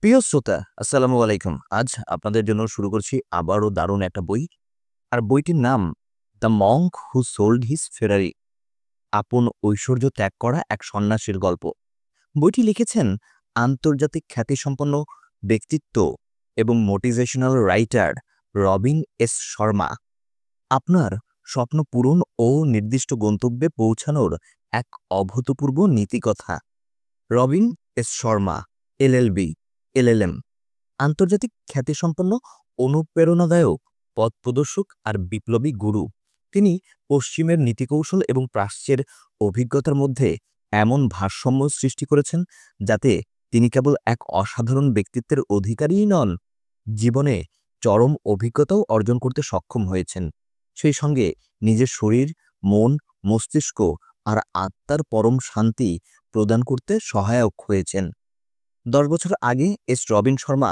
প্রিয় শ্রোতা, আসসালামু আলাইকুম। আজ আপনাদের জন্য শুরু করছি আবারও দারুণ একটা বই। আর বইটির নাম the monk who sold his Ferrari. আপন ঐশ্বর্য ত্যাগ করা এক সন্ন্যাসীর গল্প। বইটি লিখেছেন আন্তর্জাতিক খ্যাতিসম্পন্ন ব্যক্তিত্ব এবং motivational writer Robin S Sharma. আপনার স্বপ্ন পূরণ ও নির্দিষ্ট গন্তব্যে পৌঁছানোর এক অভূতপূর্ব নীতিকথা। Robin S Sharma, LLB, LLM, আন্তর্জাতিক খ্যাতিসম্পন্ন অনুপ্রেরণাদায়ক পথপ্রদর্শক আর বিপ্লবী গুরু। তিনি পশ্চিমের নীতিকৌশল এবং প্রাচ্যের অভিজ্ঞতার মধ্যে এমন ভারসাম্য সৃষ্টি করেছেন যাতে তিনি কেবল এক অসাধারণ ব্যক্তিত্বের অধিকারীই নন, জীবনে চরম অভিজ্ঞতাও অর্জন করতে সক্ষম হয়েছেন। সেই সঙ্গে নিজের শরীর, মন, মস্তিষ্ক আর আত্মার পরম শান্তি প্রদান করতে সহায়ক হয়েছেন। 10 বছর আগে রবিন শর্মা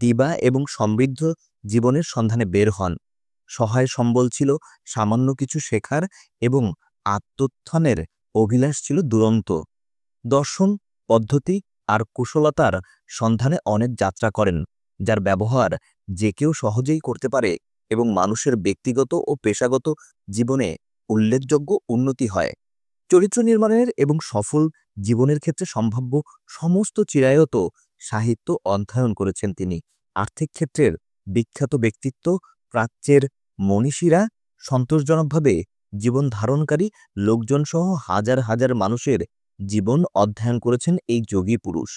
দিবা এবং সমৃদ্ধ জীবনের সন্ধানে বের হন। সহায় সম্বল ছিল সামান্য কিছু শেখার এবং আত্মোত্থানের অভিলাষ ছিল দুরন্ত। দর্শন, পদ্ধতি আর কুশলতার সন্ধানে অনেক যাত্রা করেন, যার ব্যবহার যে কেউ সহজেই করতে পারে এবং মানুষের ব্যক্তিগত ও পেশাগত জীবনে উল্লেখযোগ্য উন্নতি হয়। চরিত্র নির্মাণের এবং সফল জীবনের ক্ষেত্রে সম্ভাব্য সমস্ত চিরায়ত সাহিত্য অধ্যয়ন করেছেন তিনি। আর্থিক ক্ষেত্রের বিখ্যাত ব্যক্তিত্ব, প্রাচ্যের মনীষীরা, সন্তোষজনকভাবে জীবন ধারণকারী লোকজনসহ হাজার হাজার মানুষের জীবন অধ্যয়ন করেছেন এই যোগী পুরুষ।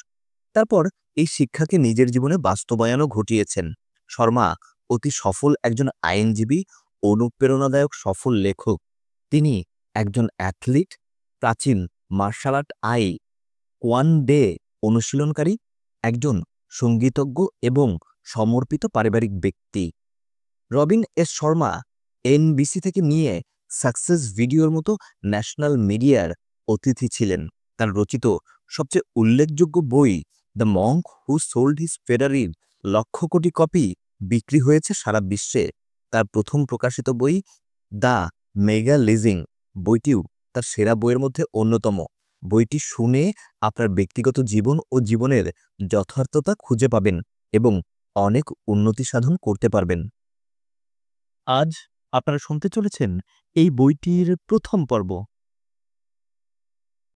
তারপর এই শিক্ষাকে নিজের জীবনে বাস্তবায়নও ঘটিয়েছেন। শর্মা অতি সফল একজন আইনজীবী, অনুপ্রেরণাদায়ক সফল লেখক। তিনি একজন অ্যাথলিট, প্রাচীন মার্শাল আর্ট কোয়ান ডে অনুশীলনকারী, একজন সঙ্গীতজ্ঞ এবং সমর্পিত পারিবারিক ব্যক্তি। রবিন এস শর্মা এনবিসি থেকে নিয়ে সাকসেস ভিডিওর মতো ন্যাশনাল মিডিয়ার অতিথি ছিলেন। তার রচিত সবচেয়ে উল্লেখযোগ্য বই the monk who sold his ফেরারির লক্ষ কোটি কপি বিক্রি হয়েছে সারা বিশ্বে। তার প্রথম প্রকাশিত বই দ্য মেগা লিজিং বইটিও তার সেরা বইয়ের মধ্যে অন্যতম। বইটি শুনে আপনার ব্যক্তিগত জীবন ও জীবনের যথার্থতা খুঁজে পাবেন এবং অনেক উন্নতি সাধন করতে পারবেন। আজ আপনারা শুনতে চলেছেন এই বইটির প্রথম পর্ব।